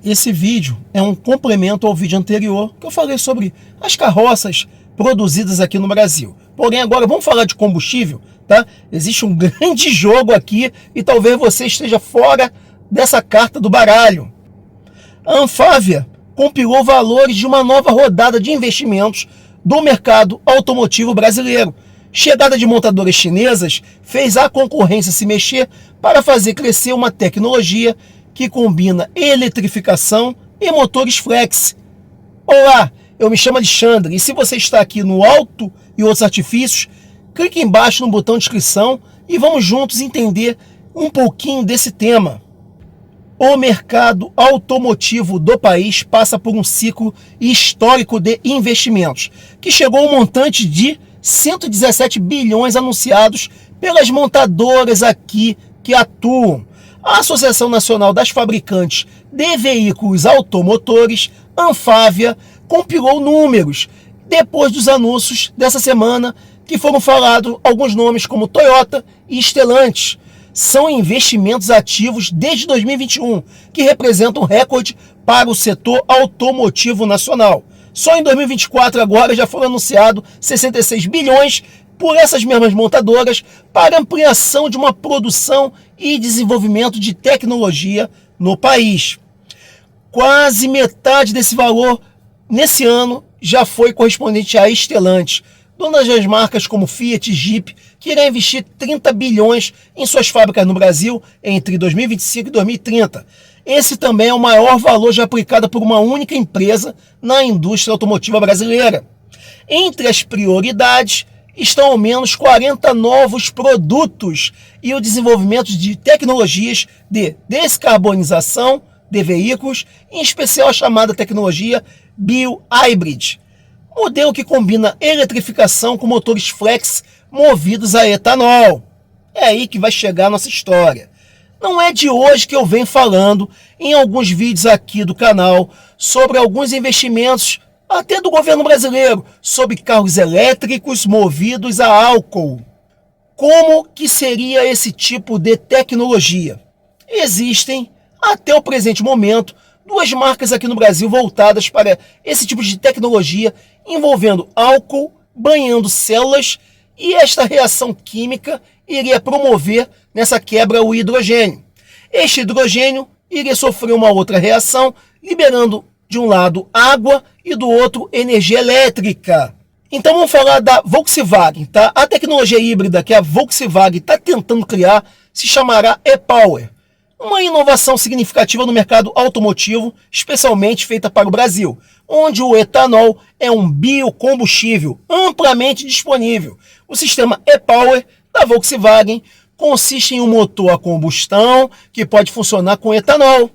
Esse vídeo é um complemento ao vídeo anterior que eu falei sobre as carroças produzidas aqui no Brasil. Porém, agora vamos falar de combustível, tá? Existe um grande jogo aqui e talvez você esteja fora dessa carta do baralho. A Anfávia compilou valores de uma nova rodada de investimentos do mercado automotivo brasileiro. Chegada de montadoras chinesas fez a concorrência se mexer para fazer crescer uma tecnologia que combina eletrificação e motores flex. Olá, eu me chamo Alexandre e se você está aqui no Auto e Outros Artifícios, clique embaixo no botão de inscrição e vamos juntos entender um pouquinho desse tema. O mercado automotivo do país passa por um ciclo histórico de investimentos, que chegou a um montante de 117 bilhões anunciados pelas montadoras aqui que atuam. A Associação Nacional das Fabricantes de Veículos Automotores, Anfávia, compilou números depois dos anúncios dessa semana que foram falados alguns nomes como Toyota e Stellantis. São investimentos ativos desde 2021, que representam um recorde para o setor automotivo nacional. Só em 2024 agora já foram anunciados 66 bilhões por essas mesmas montadoras para ampliação de uma produção e desenvolvimento de tecnologia no país. Quase metade desse valor nesse ano já foi correspondente a Stellantis, dona das marcas como Fiat e Jeep, que irá investir 30 bilhões em suas fábricas no Brasil entre 2025 e 2030. Esse também é o maior valor já aplicado por uma única empresa na indústria automotiva brasileira. Entre as prioridades estão ao menos 40 novos produtos e o desenvolvimento de tecnologias de descarbonização de veículos, em especial a chamada tecnologia Bio-Hybrid, modelo que combina eletrificação com motores flex movidos a etanol. É aí que vai chegar a nossa história. Não é de hoje que eu venho falando em alguns vídeos aqui do canal sobre alguns investimentos até do governo brasileiro sobre carros elétricos movidos a álcool. Como que seria esse tipo de tecnologia? Existem, até o presente momento, duas marcas aqui no Brasil voltadas para esse tipo de tecnologia envolvendo álcool, banhando células, e esta reação química iria promover nessa quebra o hidrogênio. Este hidrogênio iria sofrer uma outra reação, liberando de um lado água e do outro energia elétrica. Então vamos falar da Volkswagen, tá? A tecnologia híbrida que a Volkswagen está tentando criar se chamará e-Power. Uma inovação significativa no mercado automotivo, especialmente feita para o Brasil, onde o etanol é um biocombustível amplamente disponível. O sistema e-Power da Volkswagen consiste em um motor a combustão que pode funcionar com etanol,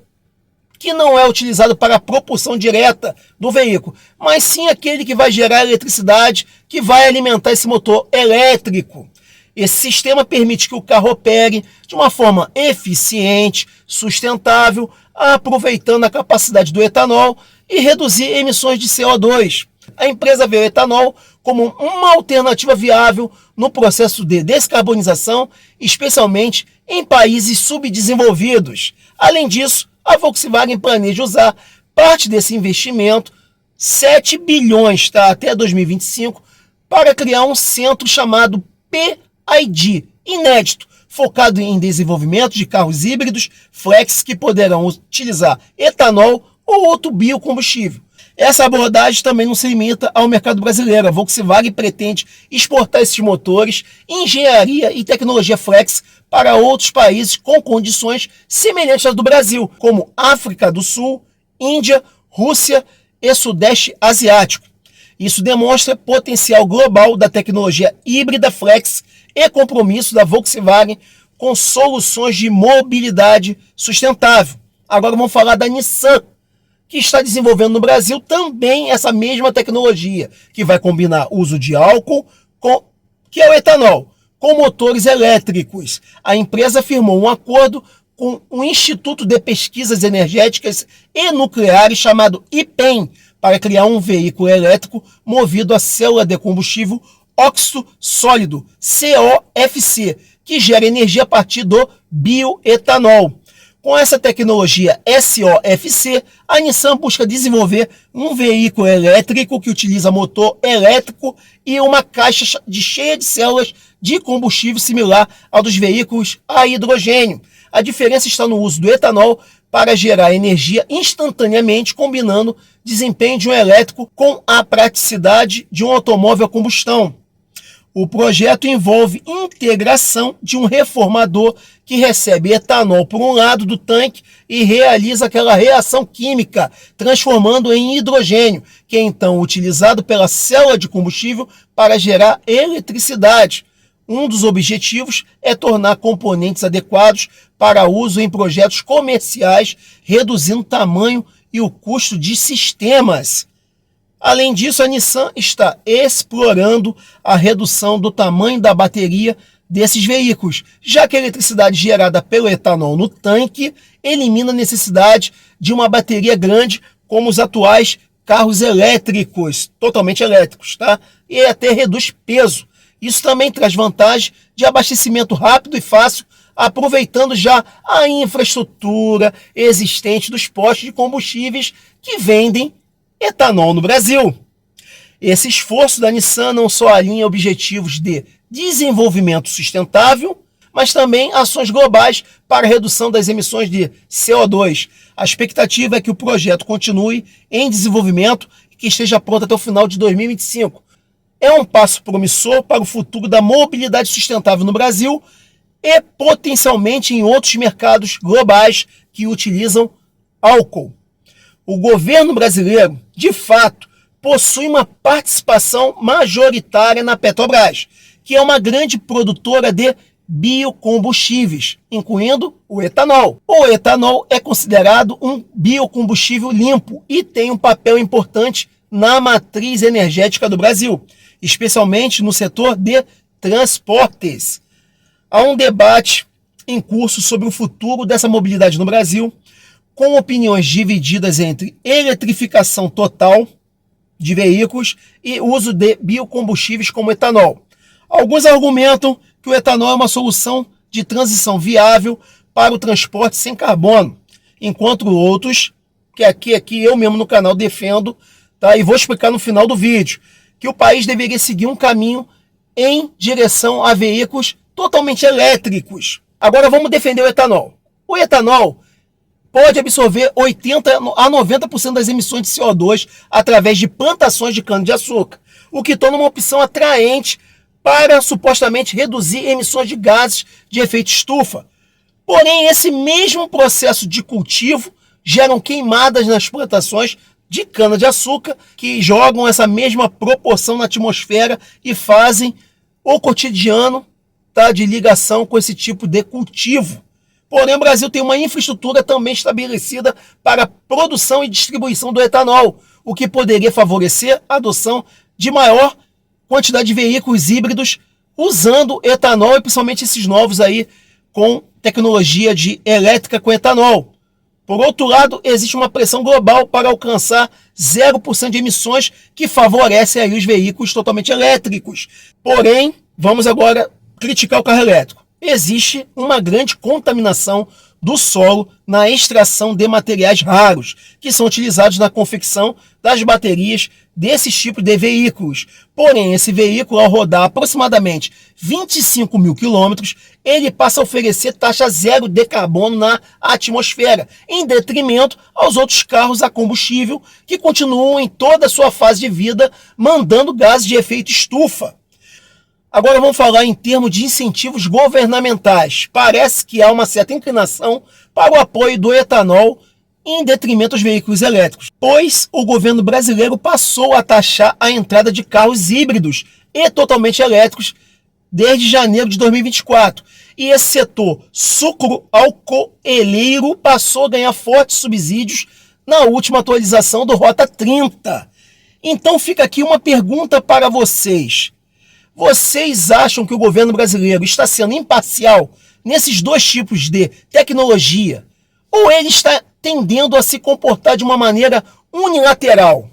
que não é utilizado para a propulsão direta do veículo, mas sim aquele que vai gerar eletricidade, que vai alimentar esse motor elétrico. Esse sistema permite que o carro opere de uma forma eficiente, sustentável, aproveitando a capacidade do etanol e reduzir emissões de CO2. A empresa vê o etanol como uma alternativa viável no processo de descarbonização, especialmente em países subdesenvolvidos. Além disso, a Volkswagen planeja usar parte desse investimento, 7 bilhões até 2025, para criar um centro chamado PID, inédito, focado em desenvolvimento de carros híbridos flex que poderão utilizar etanol ou outro biocombustível. Essa abordagem também não se limita ao mercado brasileiro. A Volkswagen pretende exportar esses motores, engenharia e tecnologia flex para outros países com condições semelhantes às do Brasil, como África do Sul, Índia, Rússia e Sudeste Asiático. Isso demonstra potencial global da tecnologia híbrida flex e compromisso da Volkswagen com soluções de mobilidade sustentável. Agora vamos falar da Nissan, que está desenvolvendo no Brasil também essa mesma tecnologia, que vai combinar o uso de álcool, que é o etanol, com motores elétricos. A empresa firmou um acordo com o Instituto de Pesquisas Energéticas e Nucleares chamado IPEM, para criar um veículo elétrico movido a célula de combustível óxido sólido, COFC, que gera energia a partir do bioetanol. Com essa tecnologia SOFC, a Nissan busca desenvolver um veículo elétrico que utiliza motor elétrico e uma caixa cheia de células de combustível similar ao dos veículos a hidrogênio. A diferença está no uso do etanol para gerar energia instantaneamente, combinando desempenho de um elétrico com a praticidade de um automóvel a combustão. O projeto envolve integração de um reformador que recebe etanol por um lado do tanque e realiza aquela reação química, transformando em hidrogênio, que é então utilizado pela célula de combustível para gerar eletricidade. Um dos objetivos é tornar componentes adequados para uso em projetos comerciais, reduzindo o tamanho e o custo de sistemas. Além disso, a Nissan está explorando a redução do tamanho da bateria desses veículos, já que a eletricidade gerada pelo etanol no tanque elimina a necessidade de uma bateria grande, como os atuais carros elétricos, totalmente elétricos, tá? E até reduz peso. Isso também traz vantagem de abastecimento rápido e fácil, aproveitando já a infraestrutura existente dos postos de combustíveis que vendem etanol no Brasil. Esse esforço da Nissan não só alinha objetivos de desenvolvimento sustentável, mas também ações globais para a redução das emissões de CO2. A expectativa é que o projeto continue em desenvolvimento e que esteja pronto até o final de 2025. É um passo promissor para o futuro da mobilidade sustentável no Brasil e potencialmente em outros mercados globais que utilizam álcool. O governo brasileiro, de fato, possui uma participação majoritária na Petrobras, que é uma grande produtora de biocombustíveis, incluindo o etanol. O etanol é considerado um biocombustível limpo e tem um papel importante na matriz energética do Brasil, especialmente no setor de transportes. Há um debate em curso sobre o futuro dessa mobilidade no Brasil, com opiniões divididas entre eletrificação total de veículos e uso de biocombustíveis como etanol. Alguns argumentam que o etanol é uma solução de transição viável para o transporte sem carbono, enquanto outros, que aqui eu mesmo no canal defendo, tá? E vou explicar no final do vídeo, que o país deveria seguir um caminho em direção a veículos totalmente elétricos. Agora vamos defender o etanol. O etanol pode absorver 80% a 90% das emissões de CO2 através de plantações de cana-de-açúcar, o que torna uma opção atraente para supostamente reduzir emissões de gases de efeito estufa. Porém, esse mesmo processo de cultivo gera queimadas nas plantações de cana-de-açúcar, que jogam essa mesma proporção na atmosfera e fazem o cotidiano, tá, de ligação com esse tipo de cultivo. Porém, o Brasil tem uma infraestrutura também estabelecida para a produção e distribuição do etanol, o que poderia favorecer a adoção de maior quantidade de veículos híbridos usando etanol, e principalmente esses novos aí com tecnologia de elétrica com etanol. Por outro lado, existe uma pressão global para alcançar 0% de emissões, que favorece aí os veículos totalmente elétricos. Porém, vamos agora criticar o carro elétrico. Existe uma grande contaminação do solo na extração de materiais raros, que são utilizados na confecção das baterias desses tipos de veículos. Porém, esse veículo, ao rodar aproximadamente 25 mil quilômetros, ele passa a oferecer taxa zero de carbono na atmosfera, em detrimento aos outros carros a combustível, que continuam em toda a sua fase de vida, mandando gases de efeito estufa. Agora vamos falar em termos de incentivos governamentais. Parece que há uma certa inclinação para o apoio do etanol em detrimento aos veículos elétricos, pois o governo brasileiro passou a taxar a entrada de carros híbridos e totalmente elétricos desde janeiro de 2024. E esse setor sucro-alcooleiro passou a ganhar fortes subsídios na última atualização do Rota 30. Então fica aqui uma pergunta para vocês. Vocês acham que o governo brasileiro está sendo imparcial nesses dois tipos de tecnologia? Ou ele está tendendo a se comportar de uma maneira unilateral?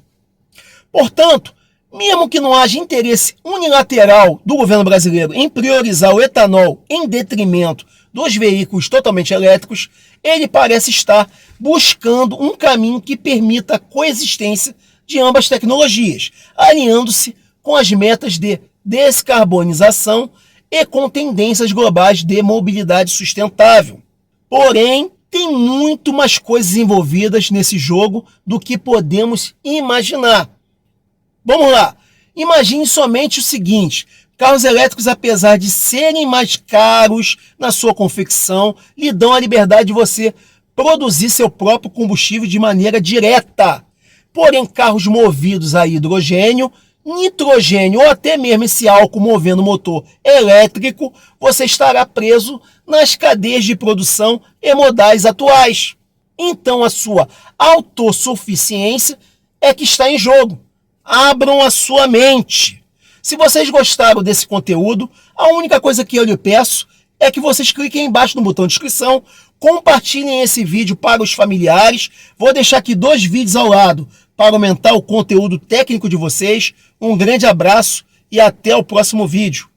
Portanto, mesmo que não haja interesse unilateral do governo brasileiro em priorizar o etanol em detrimento dos veículos totalmente elétricos, ele parece estar buscando um caminho que permita a coexistência de ambas tecnologias, alinhando-se com as metas de descarbonização e com tendências globais de mobilidade sustentável. Porém, tem muito mais coisas envolvidas nesse jogo do que podemos imaginar. Vamos lá. Imagine somente o seguinte: carros elétricos, apesar de serem mais caros na sua confecção, lhe dão a liberdade de você produzir seu próprio combustível de maneira direta. Porém, carros movidos a hidrogênio, nitrogênio ou até mesmo esse álcool movendo motor elétrico, você estará preso nas cadeias de produção e modais atuais. Então a sua autossuficiência é que está em jogo. Abram a sua mente. Se vocês gostaram desse conteúdo, a única coisa que eu lhe peço é que vocês cliquem aí embaixo no botão de inscrição, compartilhem esse vídeo para os familiares. Vou deixar aqui 2 vídeos ao lado para aumentar o conteúdo técnico de vocês. Um grande abraço e até o próximo vídeo.